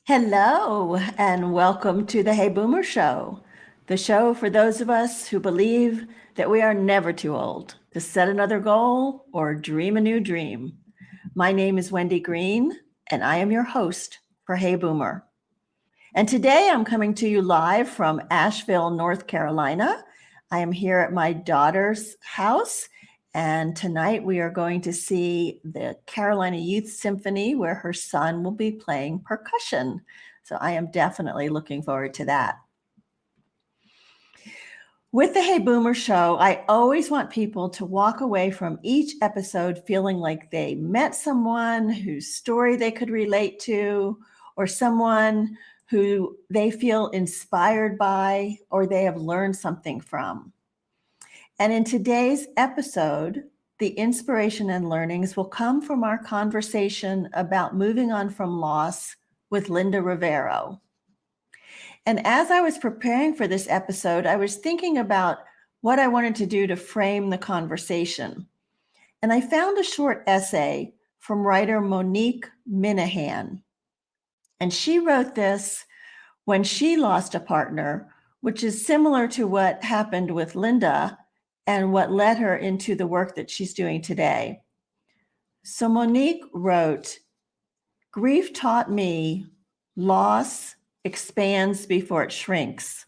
Hello, and welcome to the Hey Boomer Show, the show for those of us who believe that we are never too old to set another goal or dream a new dream. My name is Wendy Green, and I am your host for Hey Boomer. And today I'm coming to you live from Asheville, North Carolina. I am here at my daughter's house, and tonight we are going to see the Carolina Youth Symphony where her son will be playing percussion. So I am definitely looking forward to that. With the Hey Boomer Show, I always want people to walk away from each episode feeling like they met someone whose story they could relate to, or someone who they feel inspired by, or they have learned something from. And in today's episode, the inspiration and learnings will come from our conversation about moving on from loss with Linda Rivero. And as I was preparing for this episode, I was thinking about what I wanted to do to frame the conversation. And I found a short essay from writer Monique Minahan. And she wrote this when she lost a partner, which is similar to what happened with Linda and what led her into the work that she's doing today. So Monique wrote, "Grief taught me loss expands before it shrinks.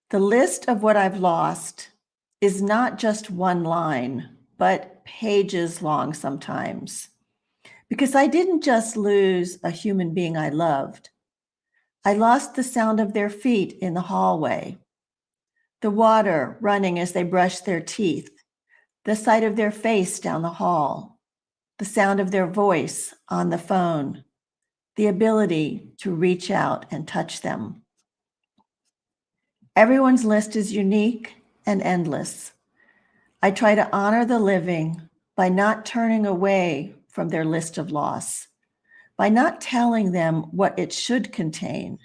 The list of what I've lost is not just one line, but pages long sometimes. Because I didn't just lose a human being I loved. I lost the sound of their feet in the hallway, the water running as they brushed their teeth, the sight of their face down the hall, the sound of their voice on the phone, the ability to reach out and touch them. Everyone's list is unique and endless. I try to honor the living by not turning away from their list of loss, by not telling them what it should contain,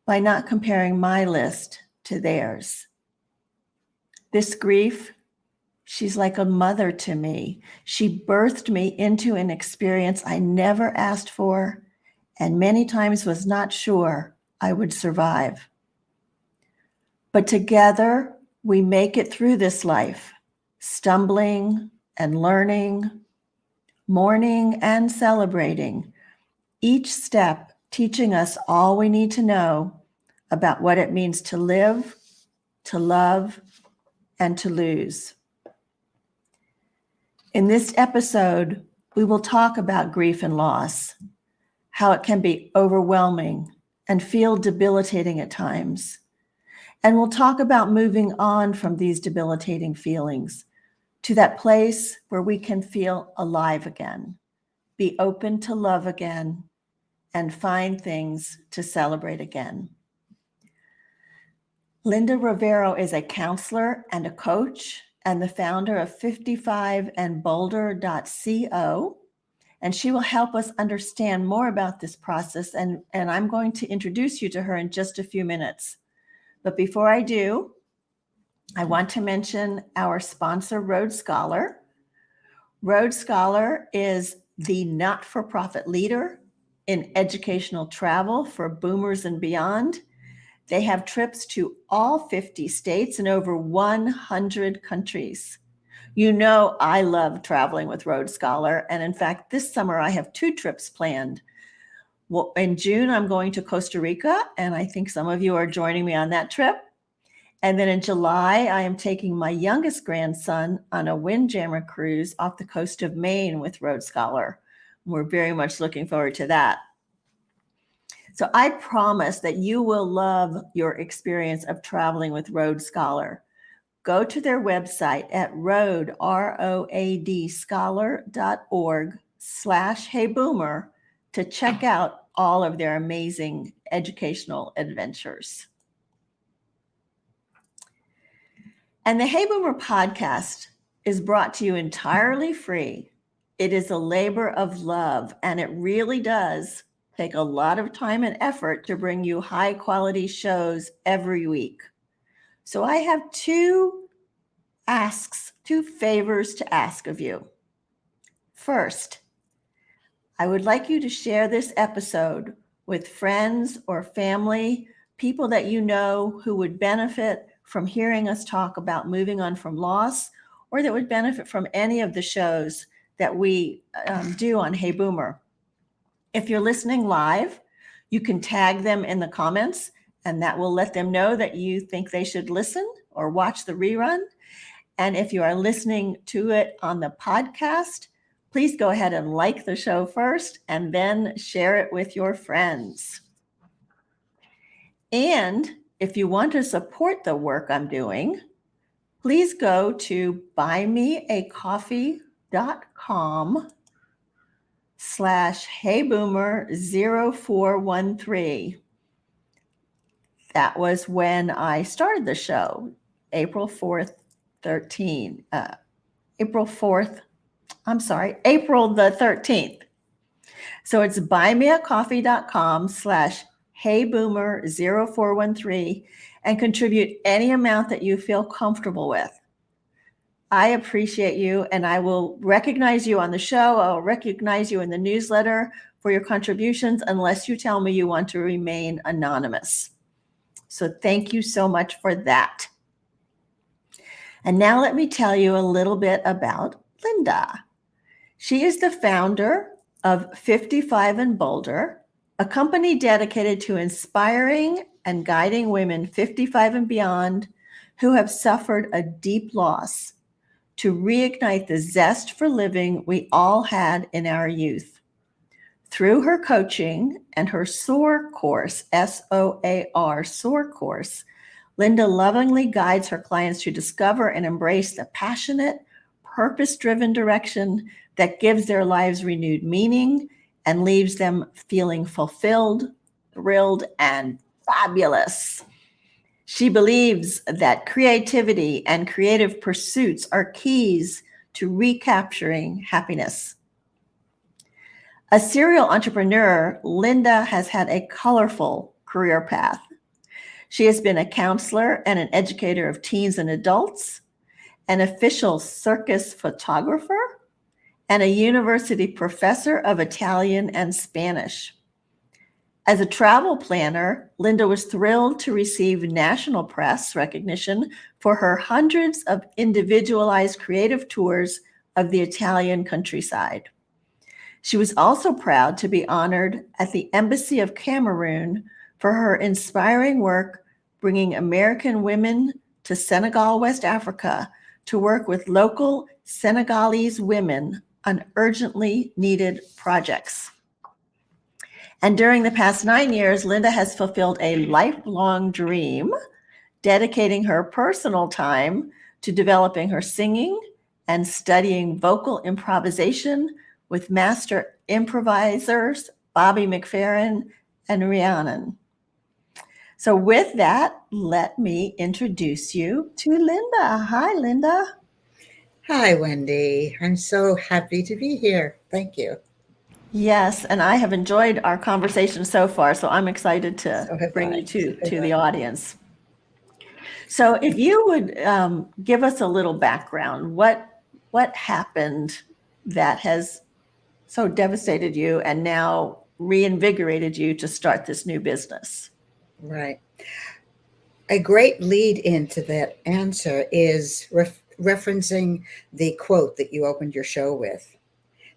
by not comparing my list to theirs. This grief, she's like a mother to me. She birthed me into an experience I never asked for and many times was not sure I would survive. But together, we make it through this life, stumbling and learning, mourning and celebrating, each step teaching us all we need to know about what it means to live, to love, and to lose. In this episode, we will talk about grief and loss, how it can be overwhelming and feel debilitating at times. And we'll talk about moving on from these debilitating feelings to that place where we can feel alive again, be open to love again, and find things to celebrate again. Linda Rivero is a counselor and a coach and the founder of 55andbolder.co. And she will help us understand more about this process. And I'm going to introduce you to her in just a few minutes. But before I do, I want to mention our sponsor, Road Scholar. Road Scholar is the not-for-profit leader in educational travel for boomers and beyond. They have trips to all 50 states and over 100 countries. You know I love traveling with Road Scholar, and in fact, this summer I have 2 trips planned. Well, in June, I'm going to Costa Rica, and I think some of you are joining me on that trip. And then in July, I am taking my youngest grandson on a Windjammer cruise off the coast of Maine with Road Scholar. We're very much looking forward to that. So I promise that you will love your experience of traveling with Road Scholar. Go to their website at roadscholar.org/heyboomer to check out all of their amazing educational adventures. And the Hey Boomer podcast is brought to you entirely free. It is a labor of love, and it really does take a lot of time and effort to bring you high quality shows every week. So I have 2 favors to ask of you. First, I would like you to share this episode with friends or family, people that you know who would benefit from hearing us talk about moving on from loss, or that would benefit from any of the shows that we do on Hey Boomer. If you're listening live, you can tag them in the comments, and that will let them know that you think they should listen or watch the rerun. And if you are listening to it on the podcast, please go ahead and like the show first and then share it with your friends. And if you want to support the work I'm doing, please go to buymeacoffee.com/heyboomer0413. That was when I started the show, April 4th, 13. April the 13th. So it's buymeacoffee.com/heyboomer0413 and contribute any amount that you feel comfortable with. I appreciate you, and I will recognize you on the show. I'll recognize you in the newsletter for your contributions unless you tell me you want to remain anonymous. So thank you so much for that. And now let me tell you a little bit about Linda. She is the founder of 55 and Bolder, a company dedicated to inspiring and guiding women 55 and beyond who have suffered a deep loss to reignite the zest for living we all had in our youth. Through her coaching and her SOAR course, SOAR, SOAR course, Linda lovingly guides her clients to discover and embrace the passionate, purpose-driven direction that gives their lives renewed meaning and leaves them feeling fulfilled, thrilled, and fabulous. She believes that creativity and creative pursuits are keys to recapturing happiness. A serial entrepreneur, Linda has had a colorful career path. She has been a counselor and an educator of teens and adults, an official circus photographer, and a university professor of Italian and Spanish. As a travel planner, Linda was thrilled to receive national press recognition for her hundreds of individualized creative tours of the Italian countryside. She was also proud to be honored at the Embassy of Cameroon for her inspiring work bringing American women to Senegal, West Africa, to work with local Senegalese women on urgently needed projects. And during the past 9 years, Linda has fulfilled a lifelong dream, dedicating her personal time to developing her singing and studying vocal improvisation with master improvisers Bobby McFerrin and Rhiannon. So with that, let me introduce you to Linda. Hi, Linda. Hi, Wendy. I'm so happy to be here. Thank you. Yes, and I have enjoyed our conversation so far, so I'm excited to So have bring I. you to the audience. So if you would give us a little background, what happened that has so devastated you and now reinvigorated you to start this new business? Right. A great lead into that answer is referencing the quote that you opened your show with,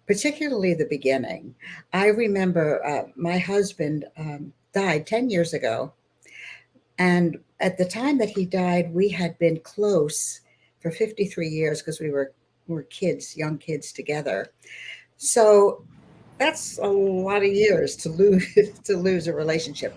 particularly the beginning. I remember my husband died 10 years ago. And at the time that he died, we had been close for 53 years because we were kids, young kids together. So that's a lot of years to lose to lose a relationship.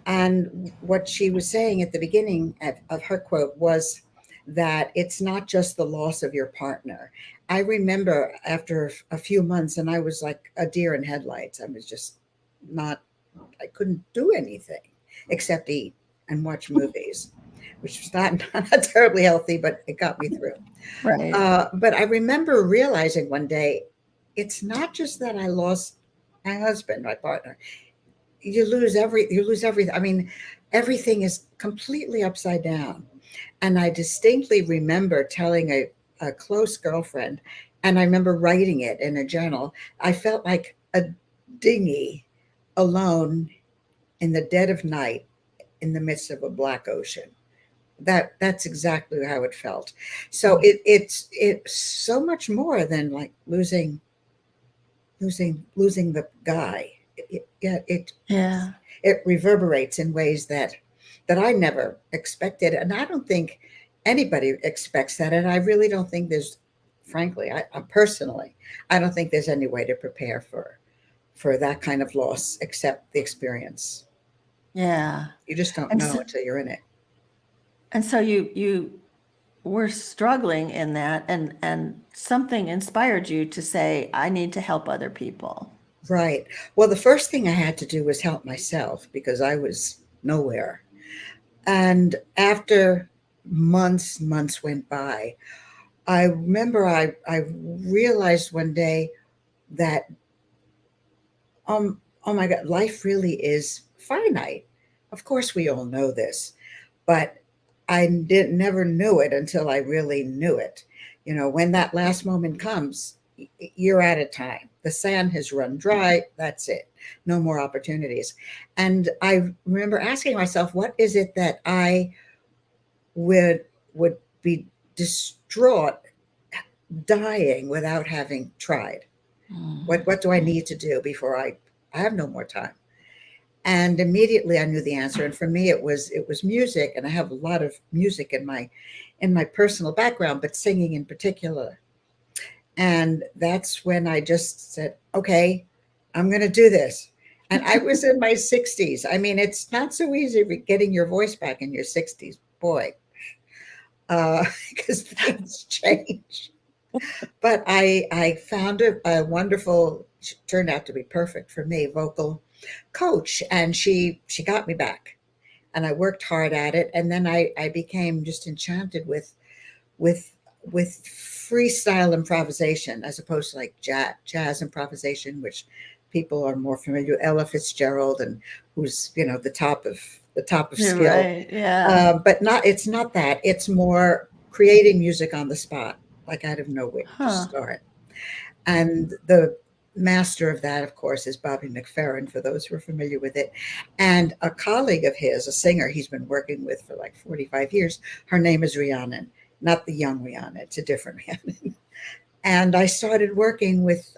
And what she was saying at the beginning of her quote was that it's not just the loss of your partner. I remember after a few months, and I was like a deer in headlights. I was just not, I couldn't do anything except eat and watch movies, which was not terribly healthy, but it got me through. Right. But I remember realizing one day, it's not just that I lost my husband, my partner. You lose everything. I mean, everything is completely upside down. And I distinctly remember telling a close girlfriend, and I remember writing it in a journal. I felt like a dinghy alone in the dead of night in the midst of a black ocean. That's exactly how it felt. So it's so much more than like losing the guy. Yeah, Yeah. it reverberates in ways that I never expected, and I don't think anybody expects that. And I really don't think there's, frankly, I personally, I don't think there's any way to prepare for that kind of loss except the experience. Yeah. You just don't And know so, until you're in it. and so you were struggling in that, and something inspired you to say, I need to help other people. Right. Well, the first thing I had to do was help myself because I was nowhere. And after months went by, I remember I realized one day that oh my God, life really is finite. Of course, we all know this, but never knew it until I really knew it. You know, when that last moment comes, you're out of time. The sand has run dry. That's it. No more opportunities. And I remember asking myself, what is it that I would be distraught dying without having tried? What do I need to do before I have no more time? And immediately I knew the answer. And for me, it was music, and I have a lot of music in my personal background, but singing in particular. And that's when I just said, okay, I'm going to do this. And I was in my 60s. I mean, it's not so easy getting your voice back in your 60s, boy, because things change. But I found a wonderful, she turned out to be perfect for me, vocal coach, and she got me back. And I worked hard at it, and then I became just enchanted with with freestyle improvisation as opposed to like jazz improvisation, which people are more familiar with. Ella Fitzgerald, and who's the top of You're skill, right. Yeah. but not it's not that. It's more creating music on the spot, like out of nowhere, just Huh. start. And the master of that, of course, is Bobby McFerrin, for those who are familiar with it. And a colleague of his, a singer he's been working with for like 45 years, her name is Rhiannon, not the young Rihanna, it's a different Rhiannon. And I started working with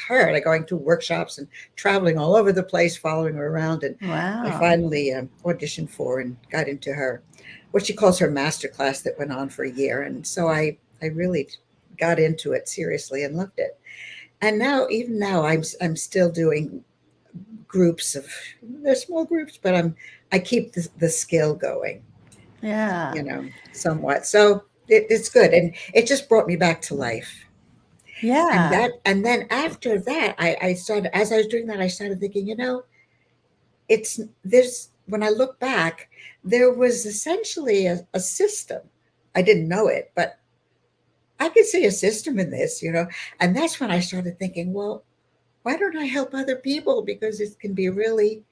her, like going to workshops and traveling all over the place, following her around. And I Wow. finally auditioned for and got into her, what she calls her master class, that went on for a year. And so I really got into it seriously and loved it. And now, even now, I'm still doing groups of, they're small groups, but I keep the skill going, Yeah. somewhat. So it's good, and it just brought me back to life. Yeah. And then after that, I started, as I was doing that, I started thinking, it's there's when I look back, there was essentially a system. I didn't know it, but I could see a system in this. And that's when I started thinking, well, why don't I help other people? Because it can be really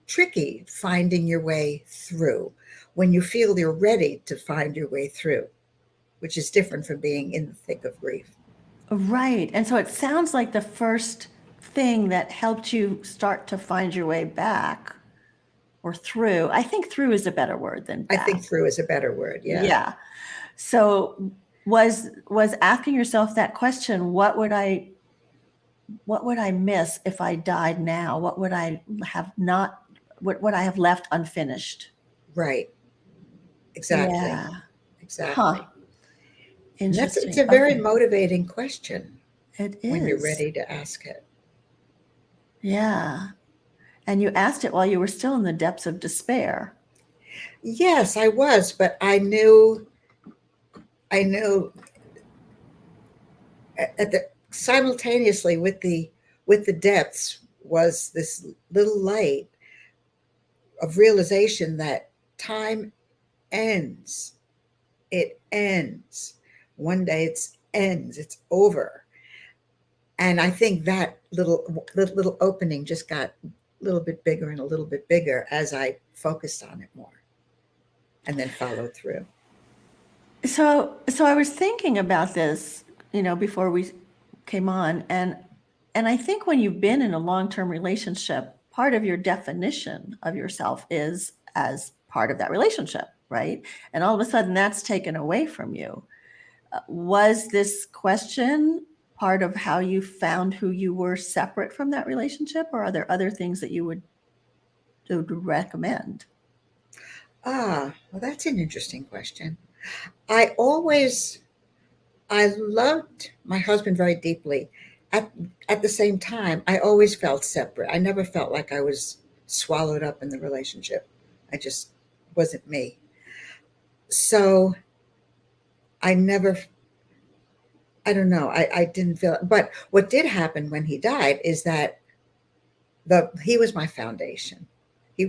tricky finding your way through when you feel you're ready to find your way through, which is different from being in the thick of grief. Right. And so it sounds like the first thing that helped you start to find your way back or through. I think through is a better word than I think back. through is a better word. Yeah. Yeah. So was asking yourself that question, what would I miss if I died now? What would I have not what would I have left unfinished? Right. Exactly. Yeah. Huh. Exactly. And it's Interesting. a very Okay. motivating question It when you're is. ready to ask it. Yeah. And you asked it while you were still in the depths of despair. Yes, I was, but I knew at the simultaneously with the depths was this little light of realization that time ends. It ends. One day it's ends. It's over. And I think that little opening just got a little bit bigger and a little bit bigger as I focused on it more and then followed through. So I was thinking about this, before we came on, and I think when you've been in a long-term relationship, part of your definition of yourself is as part of that relationship, right? And all of a sudden that's taken away from you. Was this question part of how you found who you were separate from that relationship, or are there other things that you would recommend? Well, that's an interesting question. I always I loved my husband very deeply. At at the same time, I always felt separate. I never felt like I was swallowed up in the relationship. I just wasn't me. So I never I don't know. I didn't feel it. But what did happen when he died is that he was my foundation.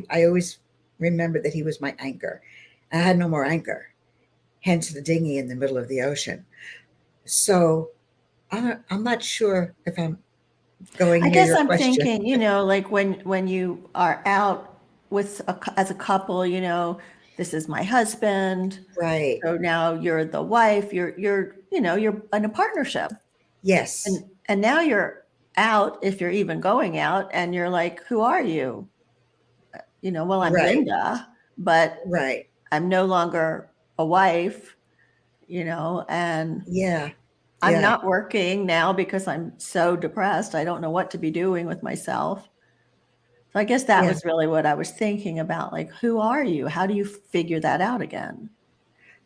I always remember that he was my anchor. I had no more anchor, hence the dinghy in the middle of the ocean. So I'm not sure if I'm going I near guess your I'm question. thinking, like when you are out with as a couple, this is my husband. Right. So now you're the wife, you're in a partnership. Yes. And now you're out, if you're even going out, and you're like, who are you? Well, I'm Right. Linda, but Right. I'm no longer a wife, and Yeah. I'm Yeah. not working now because I'm so depressed. I don't know what to be doing with myself. So I guess that Yeah. was really what I was thinking about. Like, who are you? How do you figure that out again?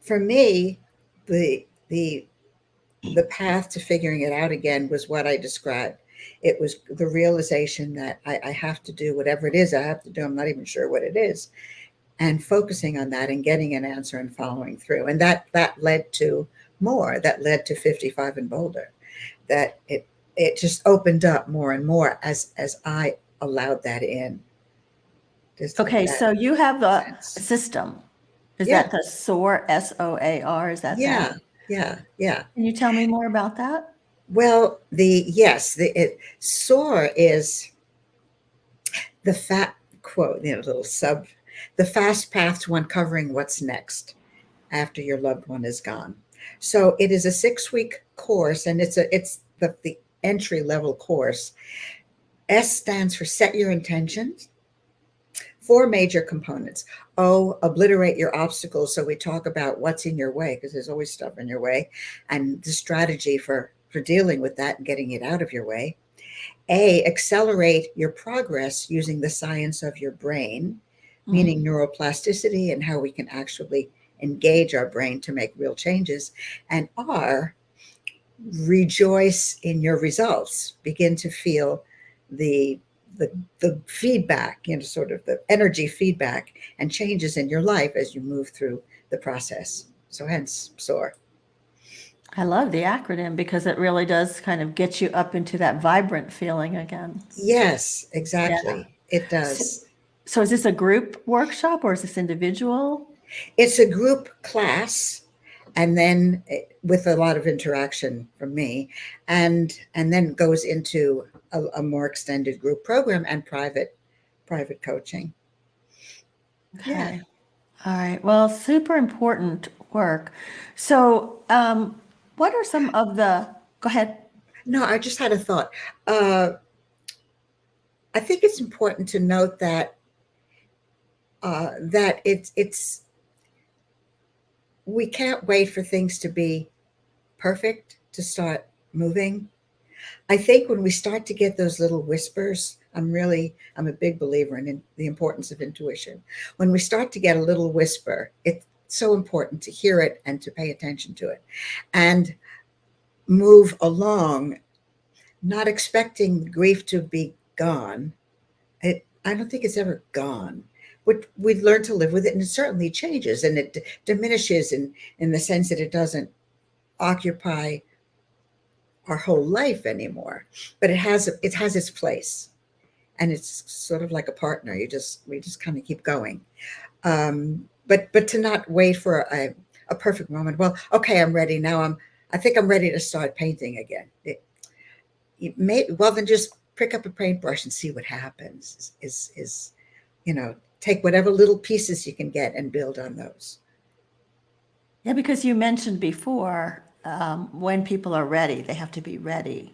For me, the the path to figuring it out again was what I described. It was the realization that I have to do whatever it is I have to do. I'm not even sure what it is, and focusing on that and getting an answer and following through. And that led to more. That led to 55 and Boulder. That it just opened up more and more as I allowed that in. Just hope Okay, that so you have makes a sense. system. Is Yeah. that the SOAR, SOAR? Is that? Yeah. Yeah. Yeah. Can you tell me more about that? Well, the yes, SOAR is the fat quote, little sub, the fast path to uncovering what's next after your loved one is gone. So it is a 6-week course, and it's the entry level course. S stands for set your intentions. 4 major components. O, obliterate your obstacles. So we talk about what's in your way, because there's always stuff in your way, and the strategy for dealing with that and getting it out of your way. A, accelerate your progress using the science of your brain, Mhm. meaning neuroplasticity and how we can actually engage our brain to make real changes. And R, rejoice in your results. Begin to feel the the feedback, sort of the energy feedback and changes in your life as you move through the process. So hence SOAR. I love the acronym because it really does kind of get you up into that vibrant feeling again. Yes, Yeah. exactly. It So, does. so is this a group workshop or is this individual? It's a group class, and then with a lot of interaction from me, and then goes into a more extended group program and private coaching. Yeah. Okay. All right. Well, super important work. So, what are some of the, go ahead. No, I just had a thought. Uh, I think it's important to note that it's we can't wait for things to be perfect to start moving. I think when we start to get those little whispers, I'm a big believer in the importance of intuition. When we start to get a little whisper, it's so important to hear it and to pay attention to it and move along, not expecting grief to be gone. I don't think it's ever gone. We learn to live with it, and it certainly changes, and it diminishes in the sense that it doesn't occupy our whole life anymore. But it has its place, and it's sort of like a partner. We just kind of keep going. But to not wait for a perfect moment. Well, okay, I'm ready now. I think I'm ready to start painting again. Well, then just pick up a paintbrush and see what happens. Is take whatever little pieces you can get and build on those. Yeah, because you mentioned before, when people are ready, they have to be ready.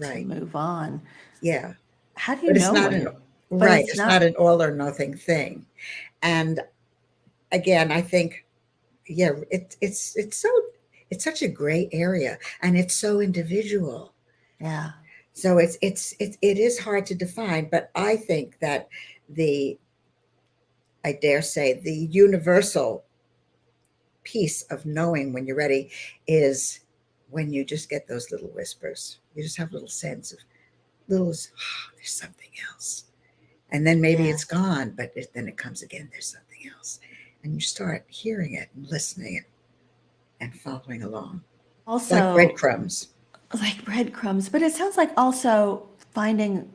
to right. move on. Yeah. How do you But it's know not when an it, but right. it's It's not not, an all or nothing thing. And again, I think, yeah, it's such a gray area, and it's so individual. yeah, So it is hard to define, but I think that the I dare say the universal piece of knowing when you're ready is when you just get those little whispers. You just have a little sense of little, "Ah, there's something else." And then maybe yeah. it's gone, but then it comes again, there's something else. And you start hearing it and listening and following along like Also, breadcrumbs. like breadcrumbs, but it sounds like also finding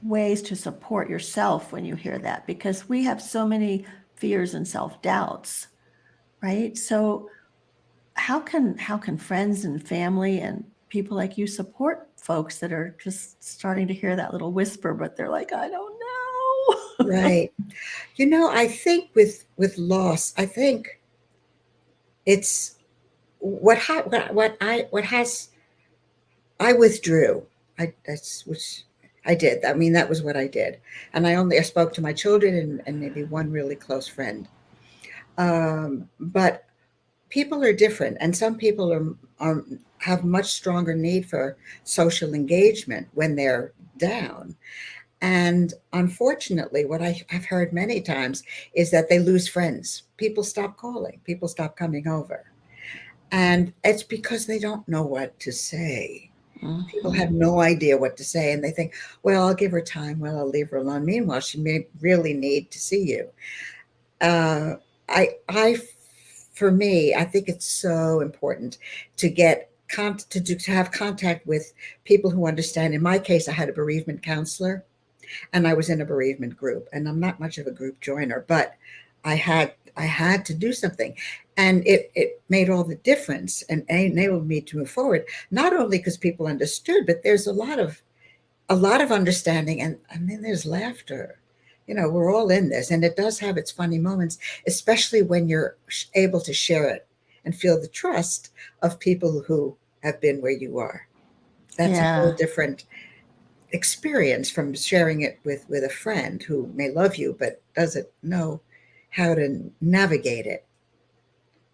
ways to support yourself when you hear that, because we have so many fears and self-doubts, right? So how can friends and family and people like you support folks that are just starting to hear that little whisper, but they're like, I don't know. Right. I think with loss, I think it's what has I withdrew. That's which I did. I mean, that was what I did. And I spoke to my children and maybe one really close friend. But people are different, and some people are have much stronger need for social engagement when they're down. And unfortunately, what I've heard many times is that they lose friends. People stop calling, people stop coming over. And it's because they don't know what to say. People have Mhm. no idea what to say, and they think, well, I'll give her time. Well, I'll leave her alone. Meanwhile, she may really need to see you. Uh, for me, I think it's so important to to have contact with people who understand. In my case, I had a bereavement counselor, and I was in a bereavement group, and I'm not much of a group joiner, but I had to do something, and it made all the difference and enabled me to move forward. Not only because people understood, but there's a lot of understanding, and then there's laughter. We're all in this, and it does have its funny moments, especially when you're able to share it and feel the trust of people who have been where you are. That's a whole Yeah. different experience from sharing it with a friend who may love you but doesn't know how to navigate it.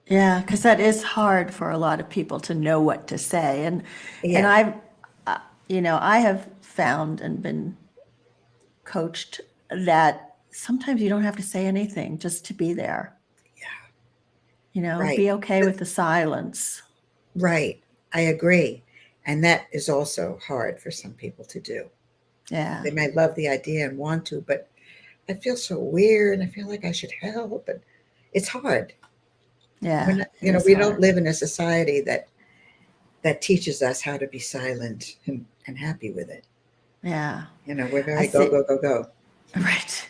Yeah, because that is hard for a lot of people to know what to say. And Yeah, uh, I have found and been coached that sometimes you don't have to say anything just to be there. yeah, right, Be okay with the silence. right. I agree. And that is also hard for some people to do. Yeah, They might love the idea and want to, but I feel so weird. I feel like I should help, but it's hard. yeah, it is We don't hard. live in a society that teaches us how to be silent and happy with it. Yeah, We're I very go, see. go, go, go. Right.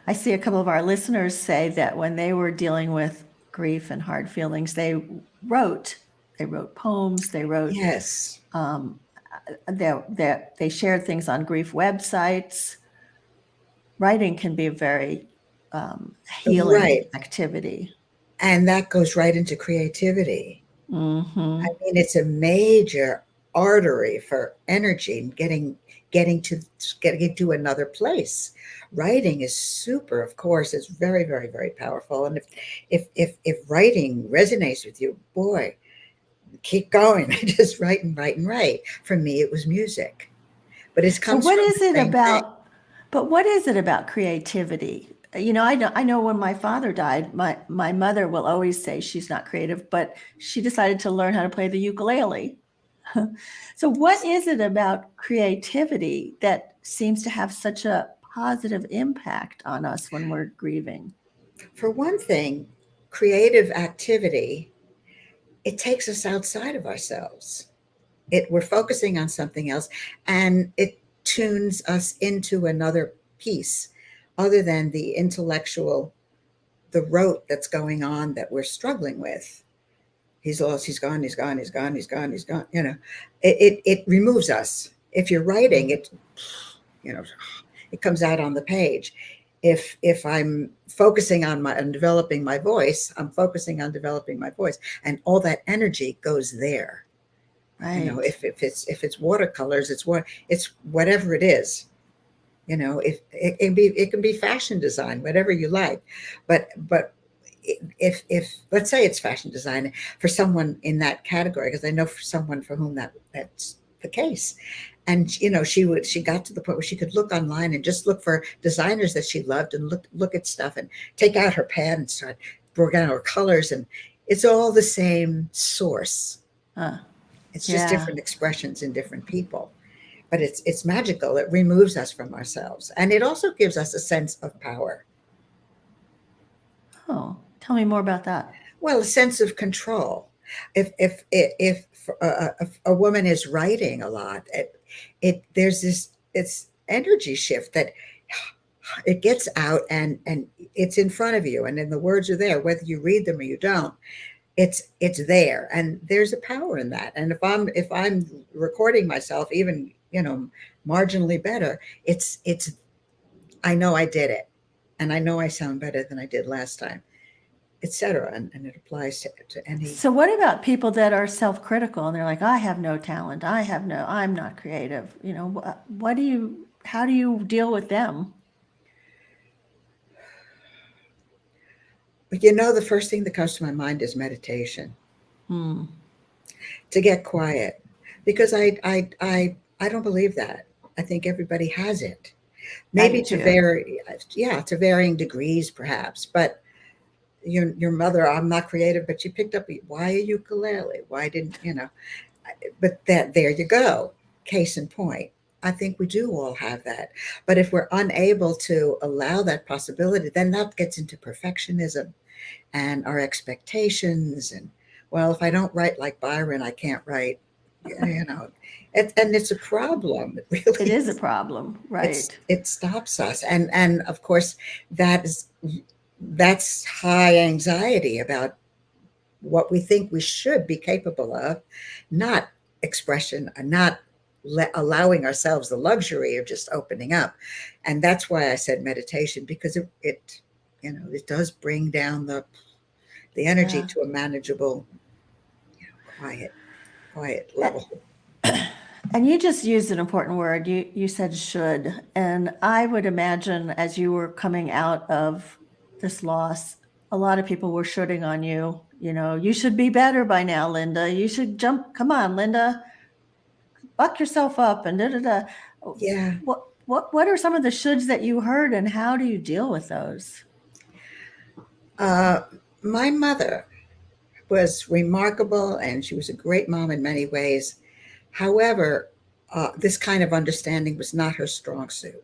I see a couple of our listeners say that when they were dealing with grief and hard feelings, wrote. They wrote poems. They wrote. Yes, Um, they shared things on grief websites. Writing can be a very healing right. activity. And that goes right into creativity. I Hmm. mean, it's a major artery for energy and getting to another place. Writing is super, of course. It's very, very, very powerful. And if writing resonates with you, boy, keep going. Just write and write and write. For me, it was music, but it So, comes what from is the it same thing. about? But what is it about creativity? I know when my father died, my mother will always say she's not creative, but she decided to learn how to play the ukulele. So, what is it about creativity that seems to have such a positive impact on us when we're grieving? For one thing, creative activity, it takes us outside of ourselves. We're focusing on something else, and it tunes us into another piece other than the intellectual, the rote that's going on that we're struggling with. He's lost, he's gone, he's gone, he's gone, he's gone, he's gone. It removes us. If you're writing it, you know it comes out on the page. If I'm focusing on developing my voice, I'm focusing on developing my voice, and all that energy goes there. Right. If it's watercolors, it's whatever it is. If it can be fashion design, whatever you like. But if let's say it's fashion design for someone in that category, because I know for someone for whom that's the case. And she got to the point where she could look online and just look for designers that she loved and look at stuff and take out her pad and start working out her colors, and it's all the same source. Uh, It's just yeah. different expressions in different people, but it's magical. It removes us from ourselves, and it also gives us a sense of power. Oh, tell me more about that. Well, a sense of control. If a woman is writing a lot, it there's this it's energy shift that it gets out, and it's in front of you, and then the words are there, whether you read them or you don't. It's there, and there's a power in that. And if I'm recording myself, even marginally better, it's I know I did it, and I know I sound better than I did last time, etc. And it applies to any. So what about people that are self-critical and they're like, I have no talent. I'm not creative. How do you deal with them? But the first thing that comes to my mind is meditation, Hmm. to get quiet, because I don't believe that. I think everybody has it, I do maybe too. to varying degrees perhaps. But your mother, I'm not creative, but she picked up why a ukulele, why didn't but that there you go, case in point. I think we do all have that, but if we're unable to allow that possibility, then that gets into perfectionism and our expectations. And well, if I don't write like Byron, I can't write. you know and it's a problem. It It really is a is. problem, right? It stops us, and of course that is that's high anxiety about what we think we should be capable of, not expression, and not allowing ourselves the luxury of just opening up. And that's why I said meditation, because it does bring down the energy Yeah. to a manageable, quiet, quiet level. And you just used an important word. You said should. And I would imagine as you were coming out of this loss, a lot of people were shooting on you. You should be better by now, Linda. You should jump. Come on, Linda, buck yourself up and da da da. Yeah. What are some of the shoulds that you heard, and how do you deal with those? Uh, my mother was remarkable, and she was a great mom in many ways. However, this kind of understanding was not her strong suit.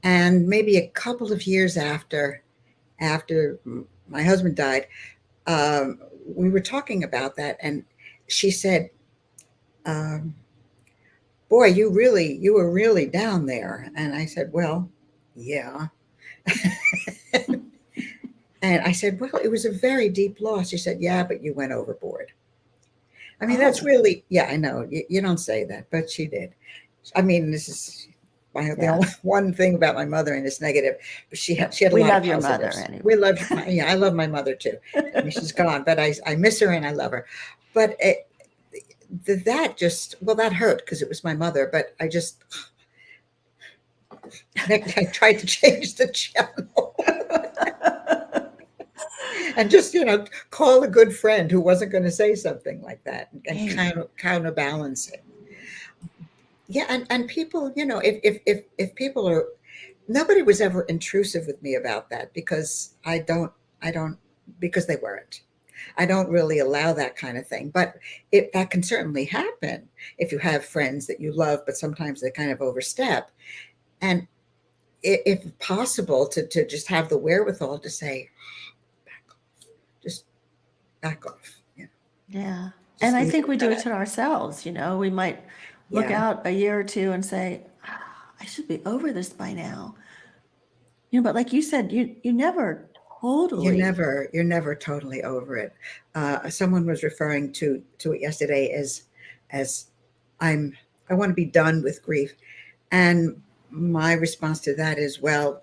And maybe a couple of years after my husband died, we were talking about that, and she said, um, "Boy, you were really down there." And I said, "Well, yeah." And I said, "Well, it was a very deep loss." She said, "Yeah, but you went overboard." I mean, that's Oh, really, yeah, I know you don't say that, but she did. I mean, this is the yeah. only one thing about my mother, and it's negative, but she had a We lot of love your mother positives. anyway. We love yeah, I love my mother too. I mean, she's gone, but I miss her and I love her. But that just, well, that hurt because it was my mother. But I tried to change the channel and just call a good friend who wasn't going to say something like that, and Hey, counterbalance it. Yeah, and people, if people are, nobody was ever intrusive with me about that, because I don't because they weren't. I don't really allow that kind of thing. But that can certainly happen if you have friends that you love, but sometimes they kind of overstep. And if possible, to just have the wherewithal to say, back off, just back off, yeah. And just I leave think it we at do it that. to ourselves. We might look Yeah. out a year or two and say, "Ah, I should be over this by now." But like you said, you never totally. You're never totally over it. Someone was referring to it yesterday as I'm I want to be done with grief, and my response to that is, well,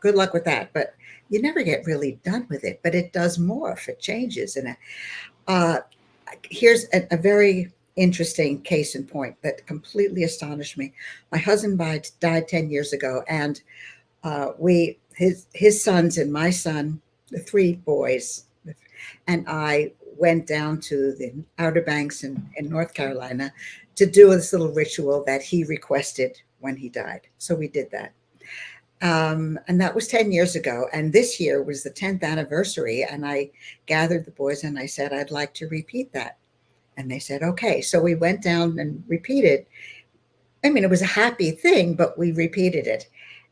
good luck with that. But you never get really done with it. But it does morph, it changes, and uh, here's a very interesting case in point that completely astonished me. My husband died 10 years ago, and his sons and my son, the three boys, and I went down to the Outer Banks in North Carolina to do this little ritual that he requested when he died. So we did that. And that was 10 years ago. And this year was the 10th anniversary. And I gathered the boys and I said, I'd like to repeat that. And they said, okay. So we went down and repeated. I mean, it was a happy thing, but we repeated it.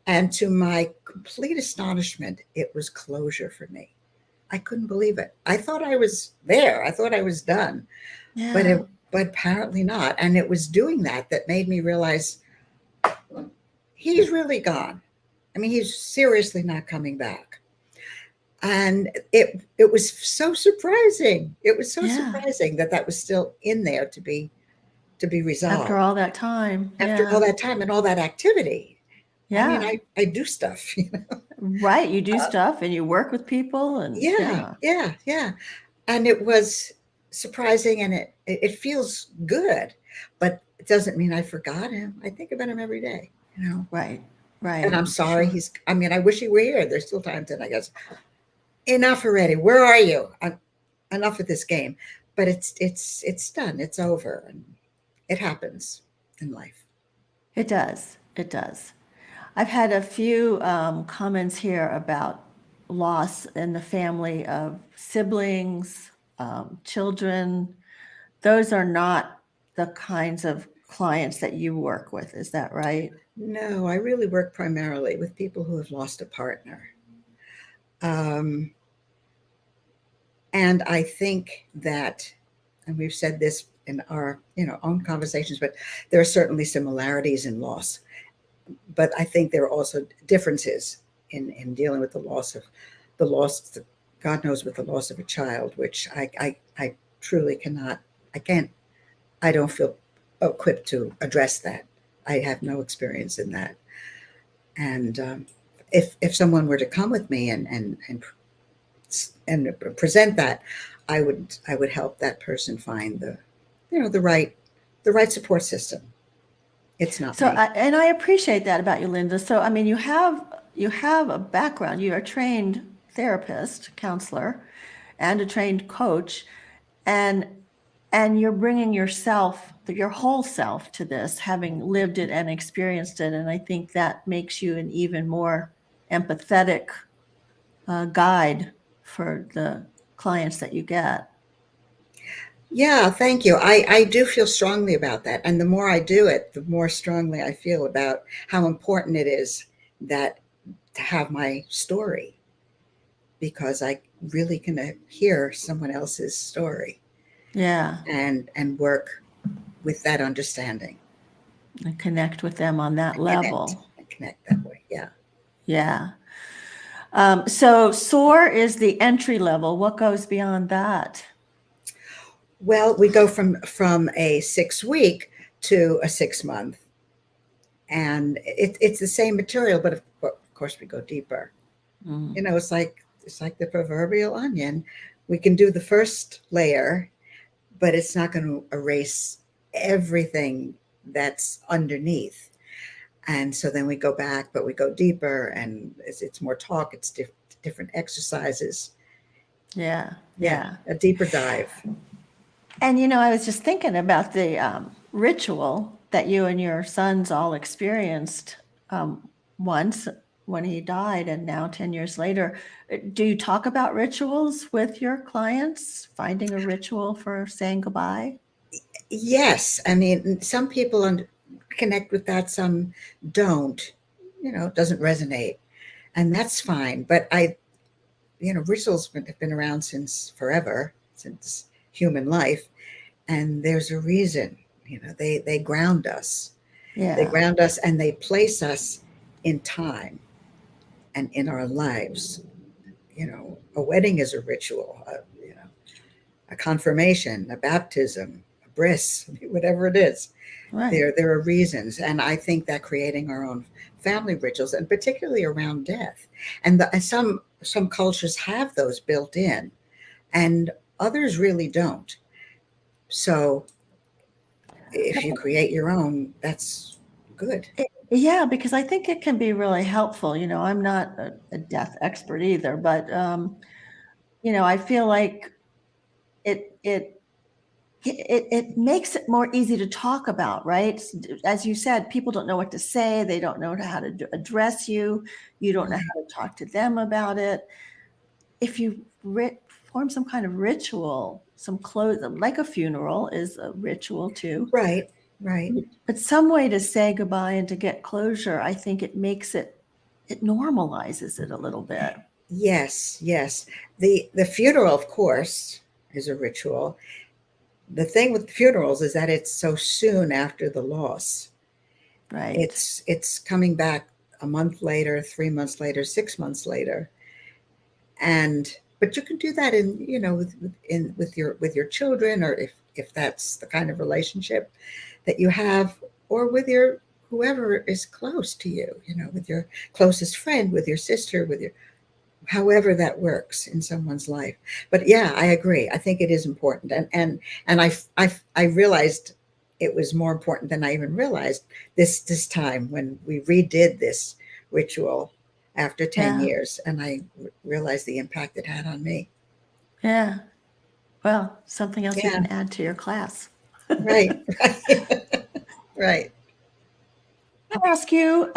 And to my complete astonishment, it was closure for me. I couldn't believe it. I thought I was there. I thought I was done, Yeah. but apparently not. And it was doing that made me realize he's really gone. I mean, he's seriously not coming back. And it was so surprising. It was so surprising that was still in there to be resolved After all that time. After all that time and all that activity. Yeah. I mean, I do stuff, you know. Right. You do stuff and you work with people and yeah. And it was surprising, and it feels good, but it doesn't mean I forgot him. I think about him every day, you know. Right. And I'm sorry. I wish he were here. There's still times that I guess, enough already. Where are you? Enough of this game. But it's done. It's over. And it happens in life. It does. It does. I've had a few comments here about loss in the family of siblings, children. Those are not the kinds of clients that you work with. Is that right? No, I really work primarily with people who have lost a partner. And I think that, and we've said this in our own conversations, but there are certainly similarities in loss. But I think there are also differences in dealing with the loss, God knows, with the loss of a child, which I truly cannot, I don't feel equipped to address that. I have no experience in that. And if someone were to come with me and present that, I would help that person find the right support system. It's not so me. And I appreciate that about you, Linda. So I mean, you have a background. You are a trained therapist, counselor, and a trained coach, and you're bringing yourself, your whole self, to this, having lived it and experienced it. And I think that makes you an even more empathetic guide for the clients that you get. Yeah, thank you. I do feel strongly about that. And the more I do it, the more strongly I feel about how important it is to have my story, because I really can hear someone else's story. Yeah. And work with that understanding. And connect with them on that level. Connect that way. Yeah. Yeah. So SOAR is the entry level. What goes beyond that? Well, we go from a 6-week to a 6-month, and it's the same material, but of course we go deeper. You know, it's like the proverbial onion. We can do the first layer, but it's not going to erase everything that's underneath. And so then we go back, but we go deeper, and it's more talk. It's different exercises. Yeah. A deeper dive. And, I was just thinking about the ritual that you and your sons all experienced once when he died, and now 10 years later. Do you talk about rituals with your clients, finding a ritual for saying goodbye? Yes. I mean, some people connect with that, some don't. It doesn't resonate. And that's fine. But rituals have been around since forever, since human life. And there's a reason. They ground us. Yeah. They ground us, and they place us in time and in our lives. A wedding is a ritual, a confirmation, a baptism, a bris, whatever it is. Right. There are reasons. And I think that creating our own family rituals, and particularly around death, and some cultures have those built in, and others really don't. So if you create your own, that's good. Yeah, because I think it can be really helpful. I'm not a death expert either, but I feel like it it it makes it more easy to talk about, right? As you said, people don't know what to say. They don't know how to address you. You don't know Right. how to talk to them about it. If you form some kind of ritual, some close, like a funeral is a ritual too, Right. Right. but some way to say goodbye and to get closure, I think it normalizes it a little bit. Yes. Yes. The funeral, of course, is a ritual. The thing with funerals is that it's so soon after the loss. Right. It's coming back a month later, 3 months later, 6 months later, and but you can do that in with your children, or if that's the kind of relationship that you have, or with your whoever is close to you, with your closest friend, with your sister, with your however that works in someone's life. But yeah, I agree. I think it is important, and I realized it was more important than I even realized this time when we redid this ritual after 10 Yeah. years, and I realized the impact it had on me. Yeah. Well, something else you Yeah, can add to your class. right. Right. Right. I ask you,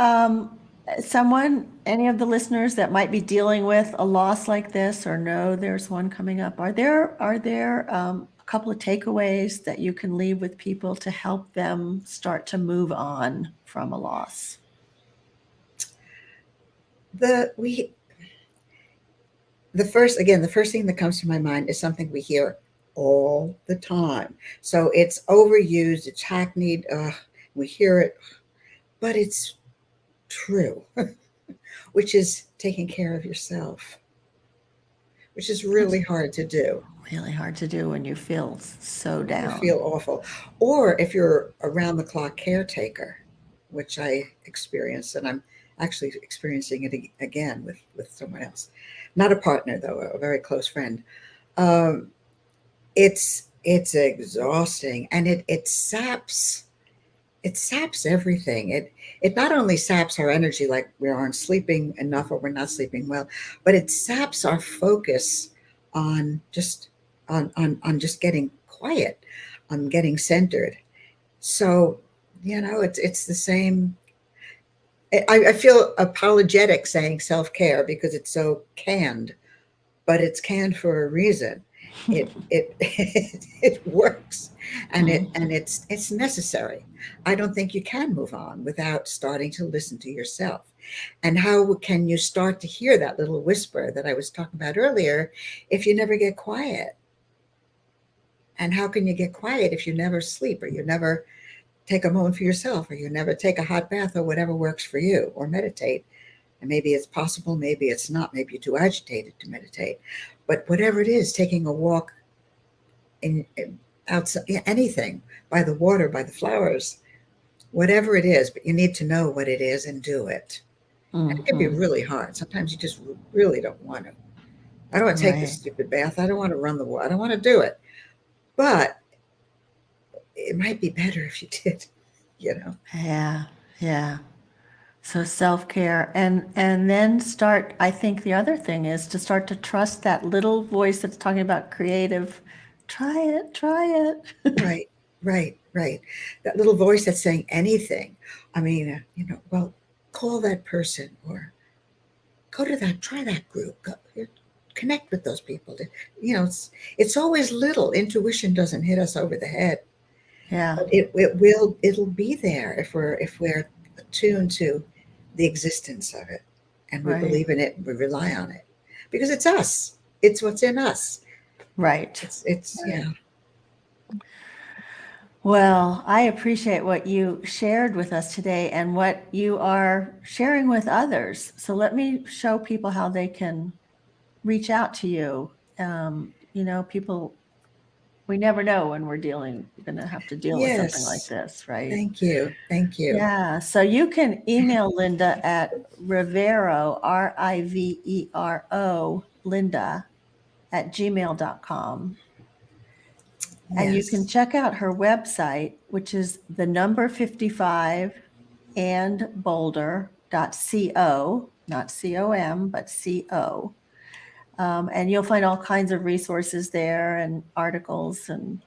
any of the listeners that might be dealing with a loss like this or know there's one coming up, are there a couple of takeaways that you can leave with people to help them start to move on from a loss? The we the first thing that comes to my mind is something we hear all the time. So it's overused, it's hackneyed, we hear it, but it's true, which is taking care of yourself, which is That's really hard to do. really hard to do when you feel so You feel down. awful. Or if you're around the clock caretaker, which I experienced, and I'm actually experiencing it again with someone else. Not a partner, though, a very close friend. Um, it's exhausting, and it saps everything. It not only saps our energy, like we aren't sleeping enough or we're not sleeping well, but it saps our focus on just getting quiet, on getting centered. So it's the same. I feel apologetic saying self-care because it's so canned, but it's canned for a reason. It it works, and Mhm. it's necessary. I don't think you can move on without starting to listen to yourself. And how can you start to hear that little whisper that I was talking about earlier if you never get quiet? And how can you get quiet if you never sleep, or you never take a moment for yourself, or you never take a hot bath, or whatever works for you, or meditate? And maybe it's possible, maybe it's not. Maybe you're too agitated to meditate. But whatever it is, taking a walk in outside, anything, by the water, by the flowers, whatever it is, but you need to know what it is and do it. And it can be Mhm. really hard. Sometimes you just really don't want to. I don't want to take this Right. stupid bath. I don't want to run the water. I don't want to do it. But it might be better if you did, you know. Yeah. Yeah. So self-care, and then start, I think the other thing is to start to trust that little voice that's talking about creative. Try it, try it. Right, right, right. That little voice that's saying anything. I mean, well, call that person, or go to that, try that group, connect with those people. It's always little. Intuition doesn't hit us over the head, Yeah, but it'll be there if we're attuned to the existence of it, and we right, believe in it, and we rely on it, because it's us. It's what's in us. right, It's right. yeah. Well, I appreciate what you shared with us today and what you are sharing with others. So let me show people how they can reach out to you. People, we never know when we're going to have to deal with something like Yes. this, right? Thank you. Thank you. Yeah, so you can email Linda at Rivero, Rivero, Linda at gmail.com. And you can Yes. check out her website, which is the number 55 and boulder.co, not com, but co. And you'll find all kinds of resources there and articles and,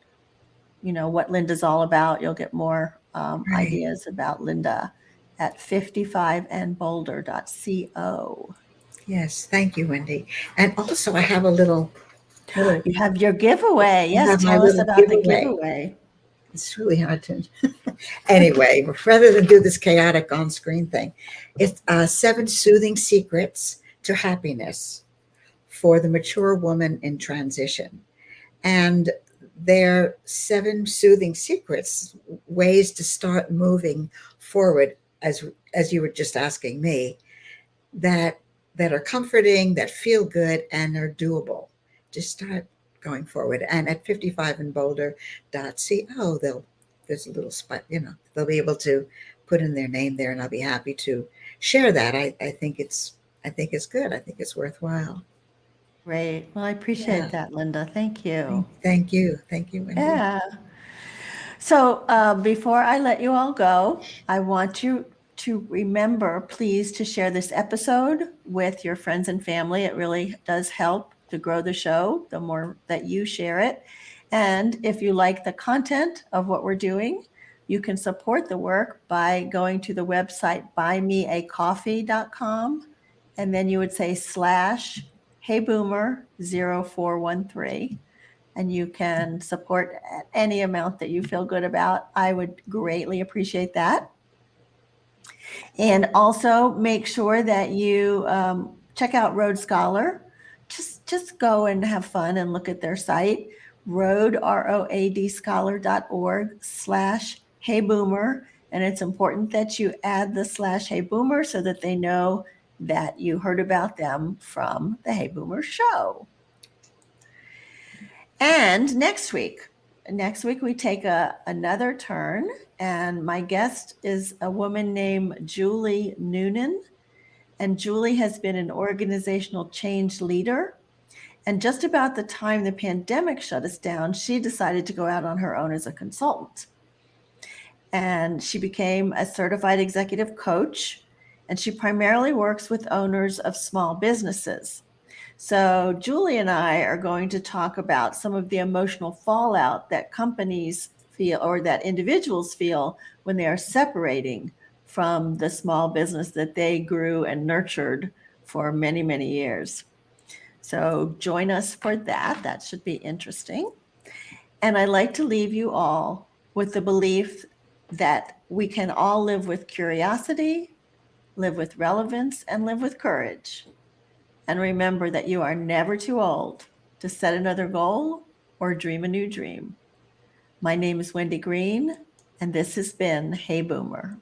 what Linda's all about. You'll get more Right. ideas about Linda at 55andboulder.co. Yes. Thank you, Wendy. And also, I have a little. You have your giveaway. I Yes, have my tell us little about the giveaway. giveaway. It's really hard to. Anyway, rather than do this chaotic on-screen thing, it's 7 soothing secrets to happiness for the mature woman in transition. And they're 7 soothing secrets, ways to start moving forward, as you were just asking me, that that are comforting, that feel good, and are doable. Just start going forward. And at 55andboulder.co, there's a little spot, they'll be able to put in their name there, and I'll be happy to share that. I think it's good. I think it's worthwhile. Great. Well, I appreciate Yeah. that, Linda. Thank you. Thank you. Thank you, Wendy. Yeah. So before I let you all go, I want you to remember, please, to share this episode with your friends and family. It really does help to grow the show the more that you share it. And if you like the content of what we're doing, you can support the work by going to the website buymeacoffee.com. And then you would say /HeyBoomer0413. And you can support at any amount that you feel good about. I would greatly appreciate that. And also make sure that you check out Road Scholar. Just go and have fun and look at their site, roadscholar.org/heyboomer. And it's important that you add the /heyboomer so that they know that you heard about them from the Hey Boomer Show. And next week we take another turn, and my guest is a woman named Julie Noonan. And Julie has been an organizational change leader. And just about the time the pandemic shut us down, she decided to go out on her own as a consultant. And she became a certified executive coach, and she primarily works with owners of small businesses. So Julie and I are going to talk about some of the emotional fallout that companies feel or that individuals feel when they are separating from the small business that they grew and nurtured for many, many years. So join us for that. That should be interesting. And I'd like to leave you all with the belief that we can all live with curiosity, live with relevance, and live with courage. And remember that you are never too old to set another goal or dream a new dream. My name is Wendy Green, and this has been Hey Boomer.